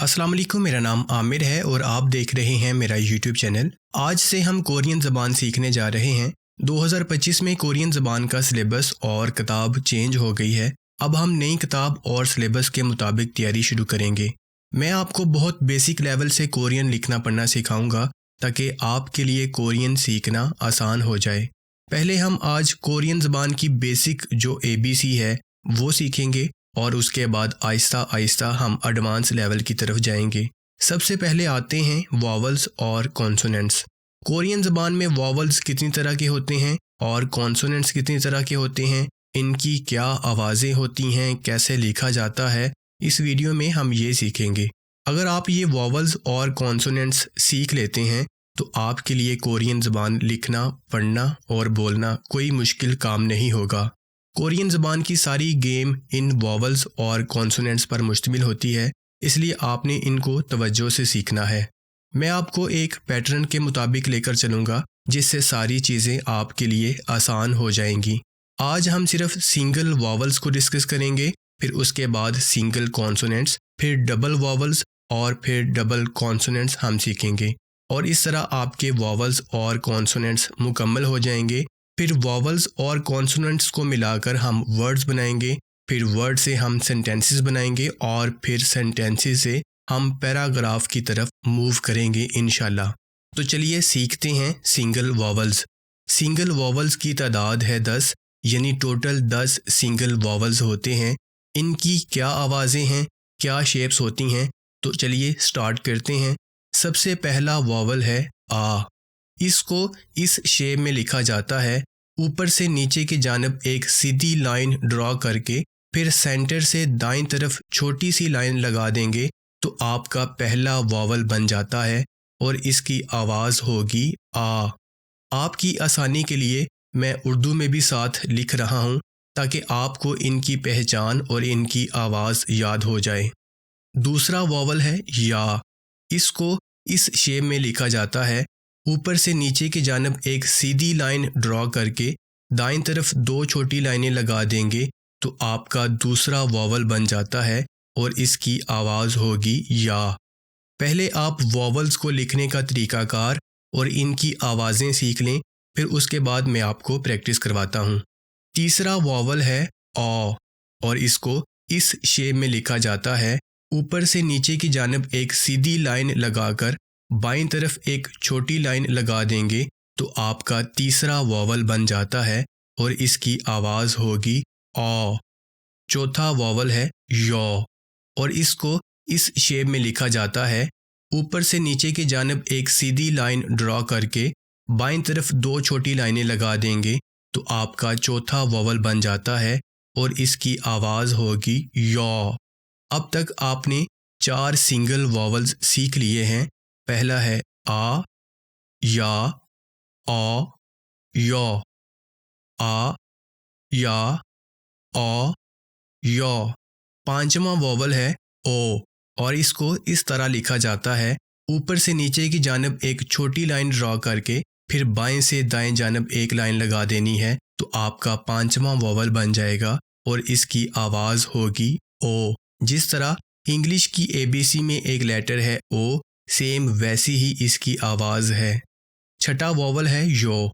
अस्सलाम वालेकुम, मेरा नाम आमिर है और आप देख रहे हैं मेरा यूट्यूब चैनल। आज से हम कोरियन ज़बान सीखने जा रहे हैं। 2025 में कोरियन ज़बान का सिलेबस और किताब चेंज हो गई है। अब हम नई किताब और सिलेबस के मुताबिक तैयारी शुरू करेंगे। मैं आपको बहुत बेसिक लेवल से कोरियन लिखना पढ़ना सिखाऊंगा ताकि आपके लिए कोरियन सीखना आसान हो जाए। पहले हम आज कोरियन ज़बान की बेसिक जो ABC है वो सीखेंगे और उसके बाद आहिस्ता आहिस्ता हम एडवांस लेवल की तरफ जाएंगे। सबसे पहले आते हैं वॉवल्स और कॉन्सोनेंट्स। कोरियन ज़बान में वॉवल्स कितनी तरह के होते हैं और कॉन्सोनेंट्स कितनी तरह के होते हैं, इनकी क्या आवाज़ें होती हैं, कैसे लिखा जाता है, इस वीडियो में हम ये सीखेंगे। अगर आप ये वॉवल्स और कॉन्सोनेंट्स सीख लेते हैं तो आपके लिए कोरियन ज़बान लिखना, पढ़ना और बोलना कोई मुश्किल काम नहीं होगा। कोरियन ज़बान की सारी गेम इन वॉवल्स और कॉन्सोनेंट्स पर मुश्तमिल होती है, इसलिए आपने इनको तवज्जो से सीखना है। मैं आपको एक पैटर्न के मुताबिक लेकर चलूँगा जिससे सारी चीज़ें आपके लिए आसान हो जाएंगी। आज हम सिर्फ सिंगल वॉवल्स को डिस्कस करेंगे, फिर उसके बाद सिंगल कॉन्सोनेंट्स, फिर डबल वॉवल्स और फिर डबल कॉन्सोनेंट्स हम सीखेंगे और इस तरह आपके वॉवल्स और कॉन्सोनेंट्स मुकम्मल हो जाएंगे। फिर वॉवल्स और कॉन्सोनेंट्स को मिलाकर हम वर्ड्स बनाएंगे, फिर वर्ड से हम सेंटेंसेस बनाएंगे और फिर सेंटेंसेस से हम पैराग्राफ की तरफ मूव करेंगे इंशाल्लाह। तो चलिए सीखते हैं सिंगल वॉवल्स। सिंगल वॉवल्स की तादाद है 10, यानी टोटल 10 सिंगल वॉवल्स होते हैं। इनकी क्या आवाज़ें हैं, क्या शेप्स होती हैं, तो चलिए स्टार्ट करते हैं। सबसे पहला वॉवल है आ। इसको इस शेप में लिखा जाता है, ऊपर से नीचे की जानिब एक सीधी लाइन ड्रॉ करके फिर सेंटर से दाईं तरफ छोटी सी लाइन लगा देंगे तो आपका पहला वॉवल बन जाता है और इसकी आवाज़ होगी आ। आपकी आसानी के लिए मैं उर्दू में भी साथ लिख रहा हूँ ताकि आपको इनकी पहचान और इनकी आवाज़ याद हो जाए। दूसरा वॉवल है या। इसको इस शेप में लिखा जाता है, ऊपर से नीचे की जानिब एक सीधी लाइन ड्रॉ करके दाईं तरफ 2 छोटी लाइनें लगा देंगे तो आपका दूसरा वॉवल बन जाता है और इसकी आवाज़ होगी या। पहले आप वॉवल्स को लिखने का तरीकाकार और इनकी आवाज़ें सीख लें, फिर उसके बाद मैं आपको प्रैक्टिस करवाता हूँ। तीसरा वॉवल है औ और इसको इस शेप में लिखा जाता है, ऊपर से नीचे की जानिब एक सीधी लाइन लगाकर बाईं तरफ एक छोटी लाइन लगा देंगे तो आपका तीसरा वॉवल बन जाता है और इसकी आवाज़ होगी औ। चौथा वॉवल है यौ और इसको इस शेप में लिखा जाता है, ऊपर से नीचे की जानिब एक सीधी लाइन ड्रॉ करके बाईं तरफ 2 छोटी लाइनें लगा देंगे तो आपका चौथा वॉवल बन जाता है और इसकी आवाज़ होगी यौ। अब तक आपने 4 सिंगल वॉवल्स सीख लिए हैं। पहला है आ, या, औ, यौ। आ, या, औ, यौ। पांचवा वॉवल है ओ और इसको इस तरह लिखा जाता है, ऊपर से नीचे की जानिब एक छोटी लाइन ड्रॉ करके फिर बाएं से दाएं जानिब एक लाइन लगा देनी है तो आपका पांचवा वॉवल बन जाएगा और इसकी आवाज़ होगी ओ। जिस तरह इंग्लिश की ABC में एक लेटर है ओ, सेम वैसी ही इसकी आवाज़ है। छठा वॉवल है यो।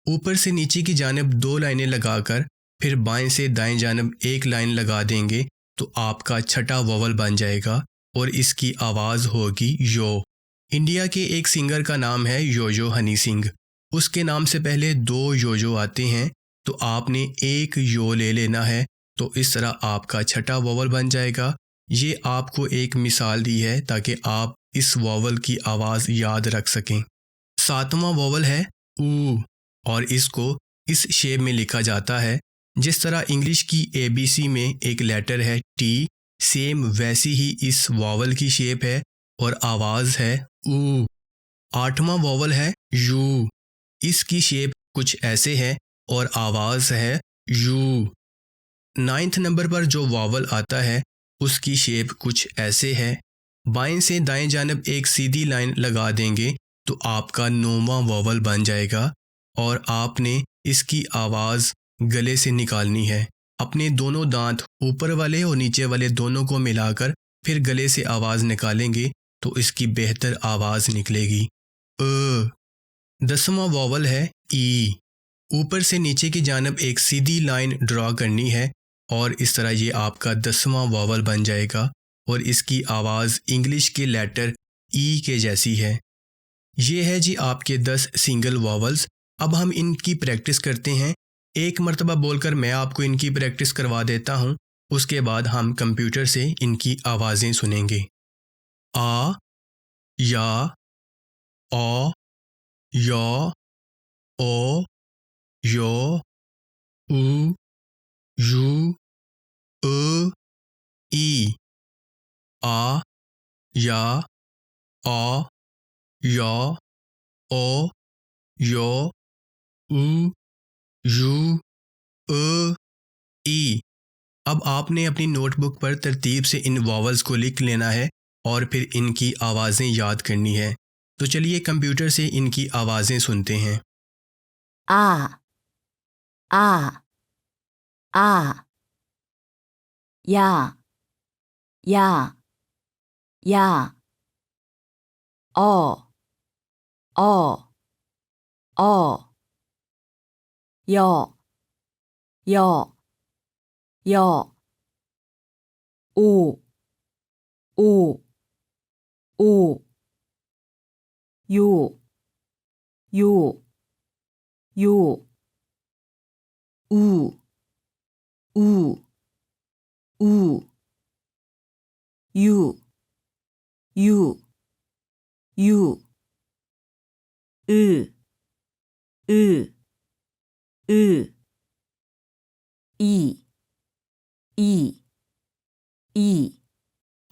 ऊपर से नीचे की जानिब 2 लाइनें लगाकर फिर बाएं से दाएं जानिब एक लाइन लगा देंगे तो आपका छठा वॉवल बन जाएगा और इसकी आवाज़ होगी यो। इंडिया के एक सिंगर का नाम है योयो हनी सिंह। उसके नाम से पहले 2 योयो आते हैं तो आपने एक यो ले लेना है तो इस तरह आपका छठा वॉवल बन जाएगा। ये आपको एक मिसाल दी है ताकि आप इस वॉवल की आवाज़ याद रख सकें। सातवां वॉवल है ऊ और इसको इस शेप में लिखा जाता है, जिस तरह इंग्लिश की ABC में एक लेटर है टी, सेम वैसी ही इस वॉवल की शेप है और आवाज़ है ऊ। आठवां वॉवल है यू। इसकी शेप कुछ ऐसे है और आवाज़ है यू। 9th नंबर पर जो वॉवल आता है उसकी शेप कुछ ऐसे है, बाएं से दाएं जानिब एक सीधी लाइन लगा देंगे तो आपका 9वां वॉवल बन जाएगा और आपने इसकी आवाज़ गले से निकालनी है। अपने दोनों दांत ऊपर वाले और नीचे वाले दोनों को मिलाकर फिर गले से आवाज़ निकालेंगे तो इसकी बेहतर आवाज़ निकलेगी। 10वां वॉवल है ई। ऊपर से नीचे की जानब एक सीधी लाइन ड्रॉ करनी है और इस तरह ये आपका 10वां वॉवल बन जाएगा और इसकी आवाज़ इंग्लिश के लेटर ई के जैसी है। ये है जी आपके 10 सिंगल वॉवल्स। अब हम इनकी प्रैक्टिस करते हैं। एक मर्तबा बोलकर मैं आपको इनकी प्रैक्टिस करवा देता हूँ, उसके बाद हम कंप्यूटर से इनकी आवाज़ें सुनेंगे। आ, या, औ, यौ, ओ, यो, ऊ, यू, ई। आ, या, औ, यौ, ओ, यो, ऊ, यू, ई। अब आपने अपनी नोटबुक पर तरतीब से इन वॉवल्स को लिख लेना है और फिर इनकी आवाज़ें याद करनी है। तो चलिए कंप्यूटर से इनकी आवाज़ें सुनते हैं। आ आ आ या या या ओ ओ ओ यो यो यो ऊ ऊ ऊ यू यू यू ऊ ऊ ऊ यू यू यू ư ư ư ई ई ई।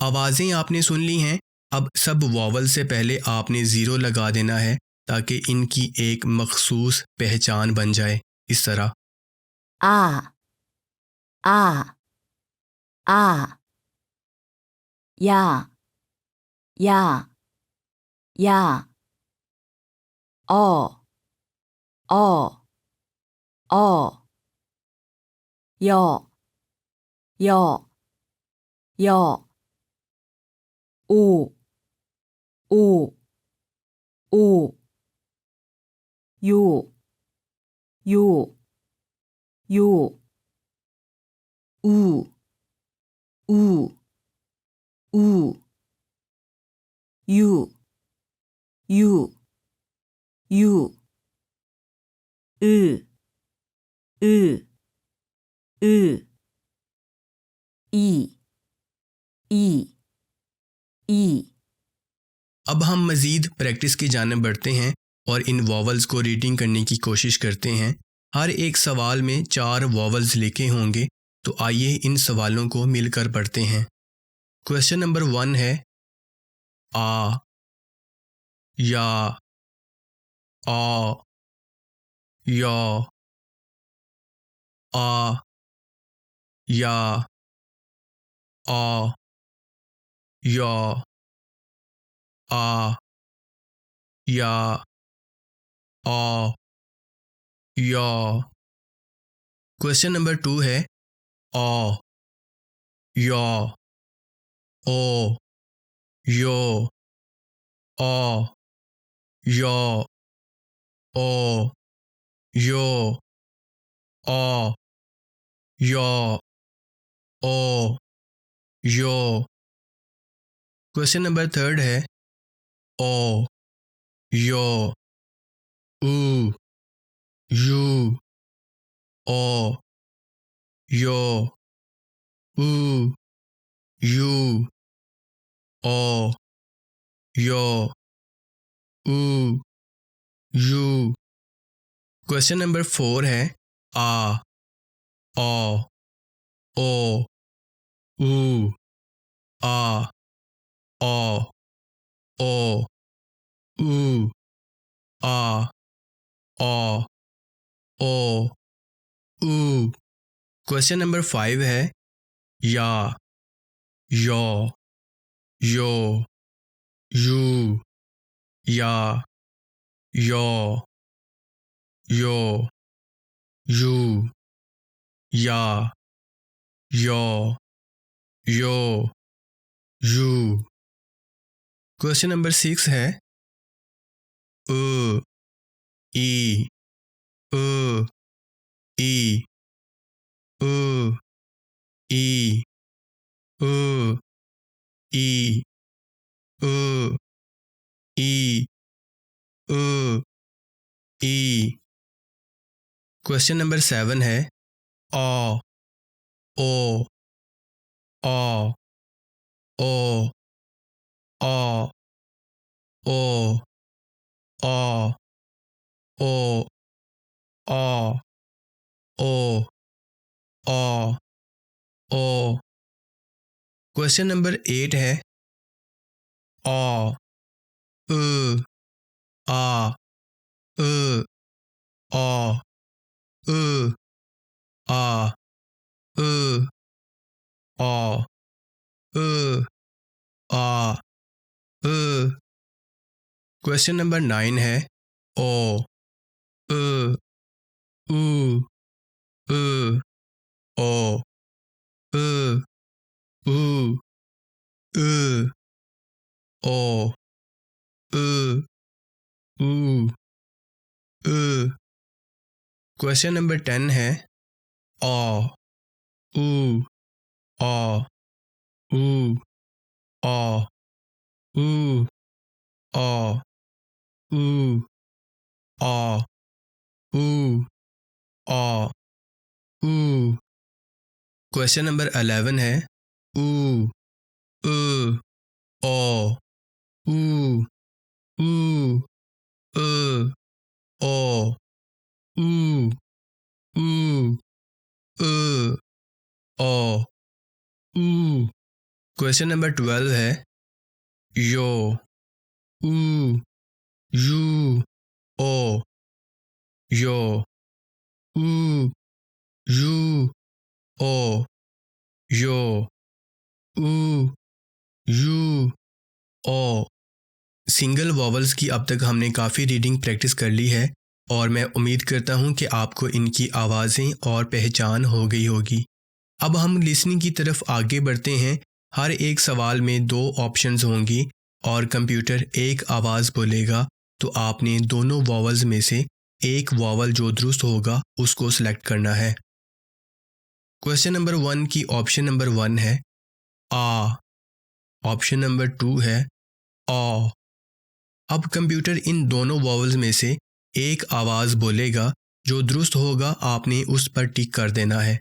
आवाज़ें आपने सुन ली हैं। अब सब वॉवल से पहले आपने ज़ीरो लगा देना है ताकि इनकी एक मखसूस पहचान बन जाए। इस तरह आ आ आ या या या ओ ओ ओ यो यो यो ऊ ऊ ऊ यू यू यू ऊ ऊ ऊ यू यू यू ư ư ư ई ई ई। अब हम मज़ीद प्रैक्टिस की जानिब बढ़ते हैं और इन वॉवल्स को रीडिंग करने की कोशिश करते हैं। हर एक सवाल में 4 वॉवल्स लिखे होंगे, तो आइए इन सवालों को मिलकर पढ़ते हैं। क्वेश्चन नंबर 1 है आ, या, औ, यौ, आ, या, औ, यौ, आ, या, औ, यौ। क्वेश्चन नंबर 2 है औ, यौ, ओ, यो, औ, यौ, ओ, यो, औ, यौ, ओ, यो। क्वेश्चन नंबर 3 है ओ, यो, ऊ, यू, ओ, यो, ऊ, यू, ओ, यो, ऊ, यू। क्वेश्चन नंबर 4 है आ, औ, ओ, ऊ, आ, औ, ओ, ऊ, आ, औ, ओ, ऊ। क्वेश्चन नंबर 5 है या, यौ, यो, यू, या, यौ, यो, यू, या, यौ, यो। यू। क्वेश्चन नंबर 6 है अ ई अ ई अ ई अ ई अ ई अ ई। क्वेश्चन नंबर 7 है ओ ओ ओ ओ ओ ओ ओ ओ ओ ओ ओ ओ। क्वेश्चन नंबर 8 है ओ अ आ अ ओ अ आ अ ओ अ आ अ। क्वेश्चन नंबर 9 है ओ अ उ अ ओ अ उ अ ओ अ उ अ। क्वेश्चन नंबर 10 है ओ उ ओ उ ओ उ ओ उ ओ उ ओ उ। क्वेश्चन नंबर 11 है उ अ ओ उ उ अ ओ उ उ अ ओ उ। क्वेश्चन नंबर 12 है यो उ यू ओ यो उ यू ओ यो उ यू ओ। सिंगल वॉवल्स की अब तक हमने काफ़ी रीडिंग प्रैक्टिस कर ली है और मैं उम्मीद करता हूँ कि आपको इनकी आवाज़ें और पहचान हो गई होगी। अब हम लिसनिंग की तरफ आगे बढ़ते हैं। हर एक सवाल में 2 ऑप्शंस होंगी और कंप्यूटर एक आवाज़ बोलेगा, तो आपने दोनों वॉवल्स में से एक वॉवल जो दुरुस्त होगा उसको सिलेक्ट करना है। क्वेश्चन नंबर 1 की ऑप्शन नंबर 1 है आ। ऑप्शन नंबर 2 है ओ। अब कंप्यूटर इन दोनों वॉवल्स में से एक आवाज़ बोलेगा, जो दुरुस्त होगा आपने उस पर टिक कर देना है।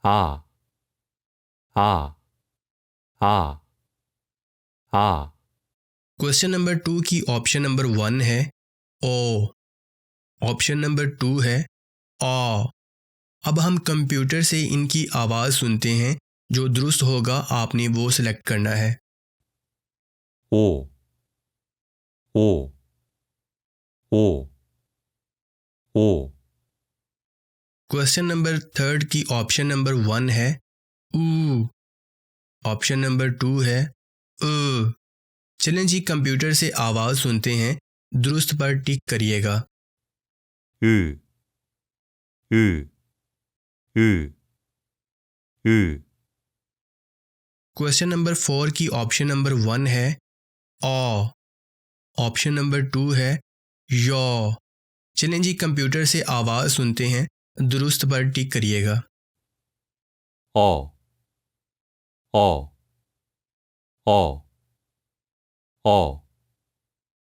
आ आ आ आ क्वेश्चन नंबर 2 की ऑप्शन नंबर 1 है ओ। ऑप्शन नंबर 2 है ओ। अब हम कंप्यूटर से इनकी आवाज़ सुनते हैं, जो दुरुस्त होगा आपने वो सिलेक्ट करना है। ओ ओ ओ ओ। क्वेश्चन नंबर 3 की ऑप्शन नंबर 1 है ऊ। ऑप्शन नंबर 2 है अ। चलें जी, कंप्यूटर से आवाज़ सुनते हैं, दुरुस्त पर टिक करिएगा। उ उ उ उ। क्वेश्चन नंबर 4 की ऑप्शन नंबर 1 है ओ। ऑप्शन नंबर 2 है यो। चलें जी, कंप्यूटर से आवाज़ सुनते हैं, दुरुस्त पर टिक करिएगा। ओ ओ ओ ओ।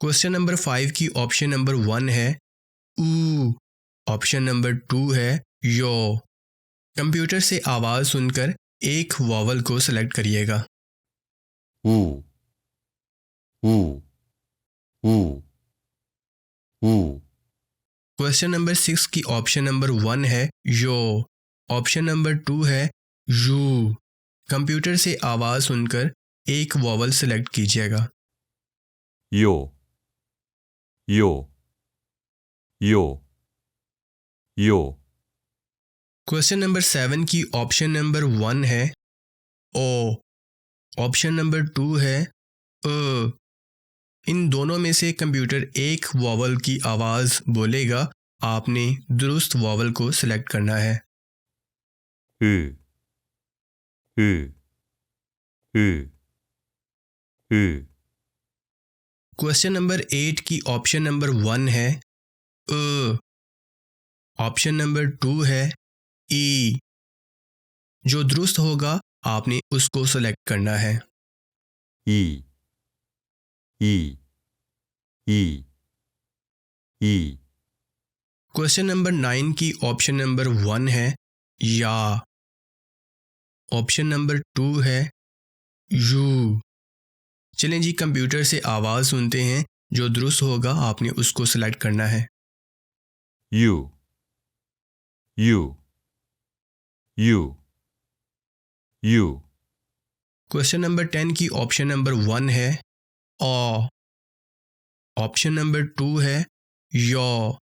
क्वेश्चन नंबर 5 की ऑप्शन नंबर 1 है ऊ। ऑप्शन नंबर 2 है यो। कंप्यूटर से आवाज़ सुनकर एक वॉवल को सेलेक्ट करिएगा। उ उ उ उ। क्वेश्चन नंबर 6 की ऑप्शन नंबर 1 है यो। ऑप्शन नंबर 2 है यू। कंप्यूटर से आवाज़ सुनकर एक वॉवल सेलेक्ट कीजिएगा। यो यो यो यो। क्वेश्चन नंबर 7 की ऑप्शन नंबर 1 है ओ। ऑप्शन नंबर 2 है अ। इन दोनों में से कंप्यूटर एक वॉवल की आवाज़ बोलेगा, आपने दुरुस्त वॉवल को सिलेक्ट करना है। उ उ ư, ư, क्वेश्चन नंबर 8 की ऑप्शन नंबर 1 है अ, ऑप्शन नंबर 2 है ई। जो दुरुस्त होगा आपने उसको सेलेक्ट करना है। 이, 이, 이, 이, क्वेश्चन नंबर 9 की ऑप्शन नंबर 1 है या। ऑप्शन नंबर 2 है यू। चलें जी, कंप्यूटर से आवाज़ सुनते हैं। जो दुरुस्त होगा आपने उसको सेलेक्ट करना है। 유, 유, 유, 유, क्वेश्चन नंबर 10 की ऑप्शन नंबर 1 है ऑ। ऑप्शन नंबर 2 है यौ।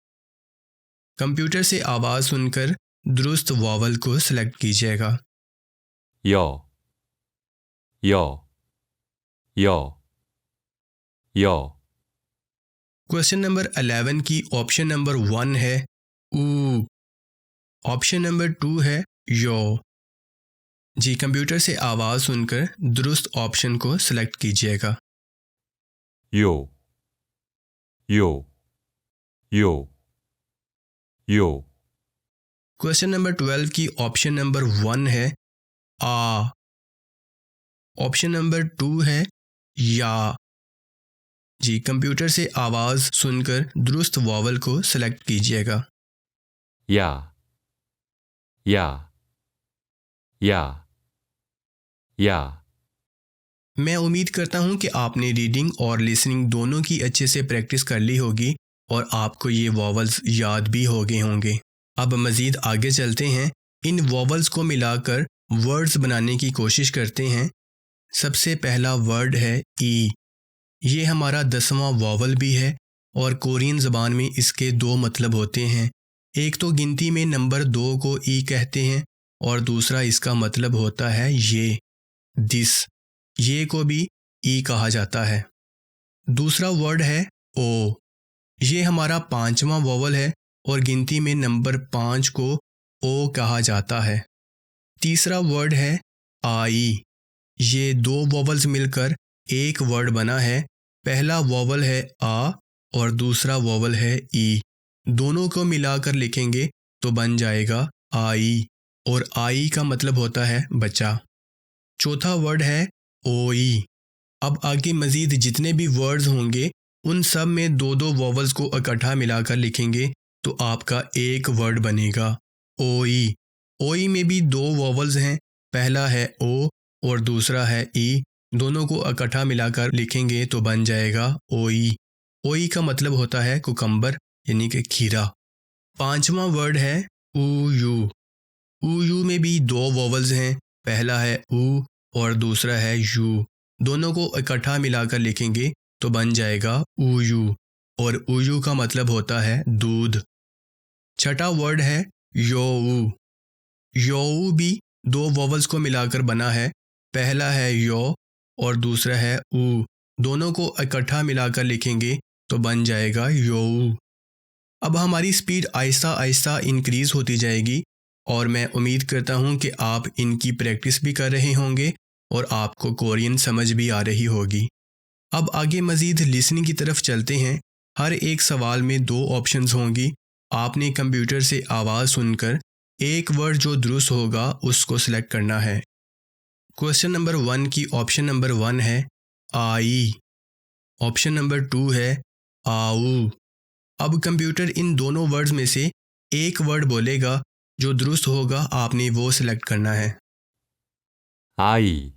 कंप्यूटर से आवाज़ सुनकर दुरुस्त वॉवल को सेलेक्ट कीजिएगा। 여, 여, 여, 여, क्वेश्चन नंबर 11 की ऑप्शन नंबर 1 है ऊ। ऑप्शन नंबर 2 है यो। जी, कंप्यूटर से आवाज़ सुनकर दुरुस्त ऑप्शन को सेलेक्ट कीजिएगा। 요, 요, 요, 요, क्वेश्चन नंबर 12 की ऑप्शन नंबर 1 है आ। ऑप्शन नंबर 2 है या। जी, कंप्यूटर से आवाज़ सुनकर दुरुस्त वॉवल को सेलेक्ट कीजिएगा। 야, 야, 야, 야, मैं उम्मीद करता हूँ कि आपने रीडिंग और लिसनिंग दोनों की अच्छे से प्रैक्टिस कर ली होगी और आपको ये वॉवल्स याद भी हो गए होंगे। अब मज़ीद आगे चलते हैं। इन वॉवल्स को मिलाकर वर्ड्स बनाने की कोशिश करते हैं। सबसे पहला वर्ड है ई। ये हमारा 10वां वॉवल भी है और कोरियन ज़बान में इसके दो मतलब होते हैं। एक तो गिनती में नंबर 2 को ई कहते हैं और दूसरा इसका मतलब होता है ये, दिस। ये को भी ई कहा जाता है। दूसरा वर्ड है ओ। ये हमारा 5वां वॉवल है और गिनती में नंबर 5 को ओ कहा जाता है। तीसरा वर्ड है आई। ये दो वॉवल्स मिलकर एक वर्ड बना है। पहला वॉवल है आ और दूसरा वॉवल है ई। दोनों को मिलाकर लिखेंगे तो बन जाएगा आई और आई का मतलब होता है बच्चा। चौथा वर्ड है ओई। अब आगे मज़ीद जितने भी वर्ड्स होंगे उन सब में दो दो वॉवल्स को इकट्ठा मिलाकर लिखेंगे तो आपका एक वर्ड बनेगा ओई। ओई में भी दो वॉवल्स हैं, पहला है ओ और दूसरा है ई। दोनों को इकट्ठा मिलाकर लिखेंगे तो बन जाएगा ओई। ओई का मतलब होता है कुकम्बर यानी कि खीरा। 5वां वर्ड है ऊ यू में भी दो वॉवल्स हैं, पहला है ऊ और दूसरा है यू। दोनों को इकट्ठा मिलाकर लिखेंगे तो बन जाएगा ऊयू और ऊयू का मतलब होता है दूध। छठा वर्ड है योऊ। योऊ भी दो वॉवल्स को मिलाकर बना है, पहला है यो और दूसरा है ऊ। दोनों को इकट्ठा मिलाकर लिखेंगे तो बन जाएगा योऊ। अब हमारी स्पीड आहिस्ता आहिस्ता इंक्रीज़ होती जाएगी और मैं उम्मीद करता हूँ कि आप इनकी प्रैक्टिस भी कर रहे होंगे और आपको कोरियन समझ भी आ रही होगी। अब आगे मज़ीद लिसनिंग की तरफ चलते हैं। हर एक सवाल में दो ऑप्शंस होंगी। आपने कंप्यूटर से आवाज़ सुनकर एक वर्ड जो दुरुस्त होगा उसको सिलेक्ट करना है। क्वेश्चन नंबर 1 की ऑप्शन नंबर 1 है आई। ऑप्शन नंबर 2 है आऊ। अब कंप्यूटर इन दोनों वर्ड्स में से एक वर्ड बोलेगा, जो दुरुस्त होगा आपने वो सिलेक्ट करना है। 아이,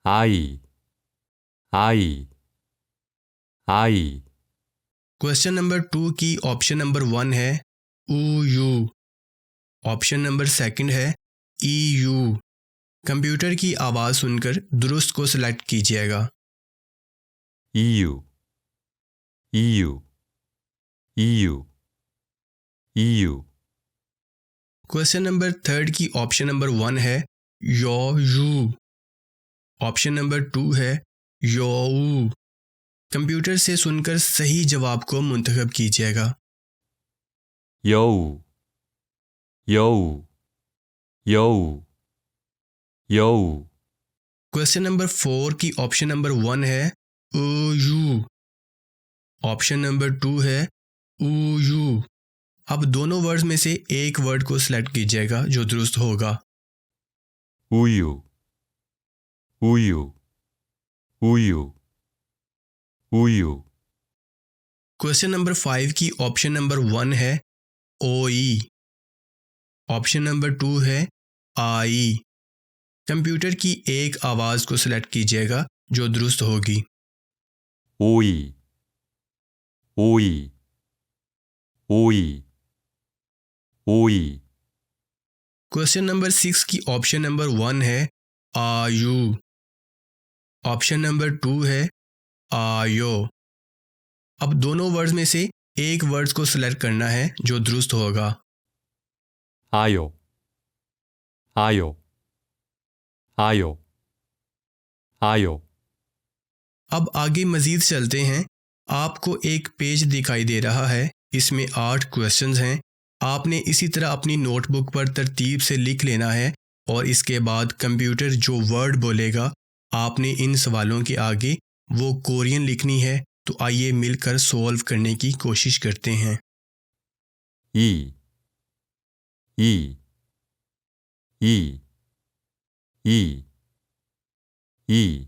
आई, आई, आई, क्वेश्चन नंबर 2 की ऑप्शन नंबर 1 है ऊ यू। ऑप्शन नंबर 2 है ई यू। कंप्यूटर की आवाज़ सुनकर दुरुस्त को सिलेक्ट कीजिएगा। EU, EU, EU, EU, question number 3 की ऑप्शन नंबर 1 है यो यू। ऑप्शन नंबर 2 है योऊ। कंप्यूटर से सुनकर सही जवाब को मुंतखब कीजिएगा। 여우, 여우, 여우, 여우, क्वेश्चन नंबर 4 की ऑप्शन नंबर 1 है यू, ऑप्शन नंबर 2 है यू। अब दोनों वर्ड्स में से एक वर्ड को सिलेक्ट कीजिएगा जो दुरुस्त होगा। 우유, 우유, 우유, 우유, क्वेश्चन नंबर 5 की ऑप्शन नंबर 1 है ओ ई, ऑप्शन नंबर 2 है आई। कंप्यूटर की एक आवाज़ को सिलेक्ट कीजिएगा जो दुरुस्त होगी। 오이, 오이, 오이, ओई, क्वेश्चन नंबर 6 की ऑप्शन नंबर 1 है आयु, ऑप्शन नंबर 2 है आयो। अब दोनों वर्ड्स में से एक वर्ड्स को सिलेक्ट करना है जो दुरुस्त होगा। आयो, आयो, आयो, आयो, अब आगे मज़ीद चलते हैं। आपको एक पेज दिखाई दे रहा है, इसमें 8 क्वेश्चंस हैं। आपने इसी तरह अपनी नोटबुक पर तरतीब से लिख लेना है और इसके बाद कंप्यूटर जो वर्ड बोलेगा आपने इन सवालों के आगे वो कोरियन लिखनी है। तो आइए मिलकर सॉल्व करने की कोशिश करते हैं। 이, 이, 이, 이, 이,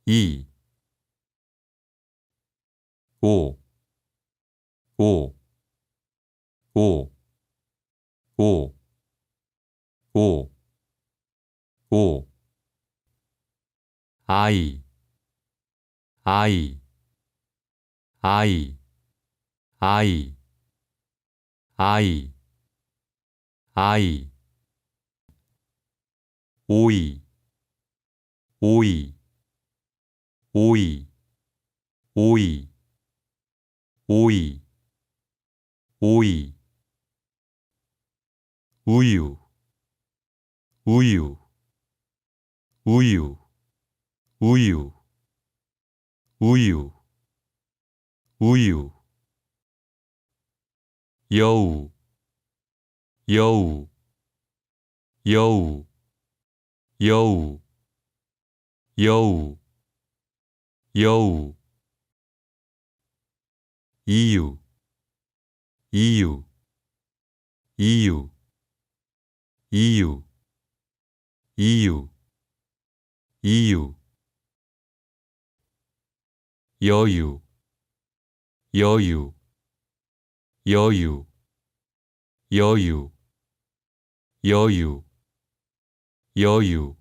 이, 오, 오, 오, 오, 오, 오, 아이, 아이, 아이, 아이, 아이, 아이, 오이, 오이, 오이, 오이, 오이, 오이, 우유, 우유, 우유, 우유, 우유, 우유, 여우, 여우, 여우, 여우, 여우, 여우, 이유, 이유, 이유, 이유, 이유, 이유, 여유, 여유, 여유, 여유, 여유, 여유,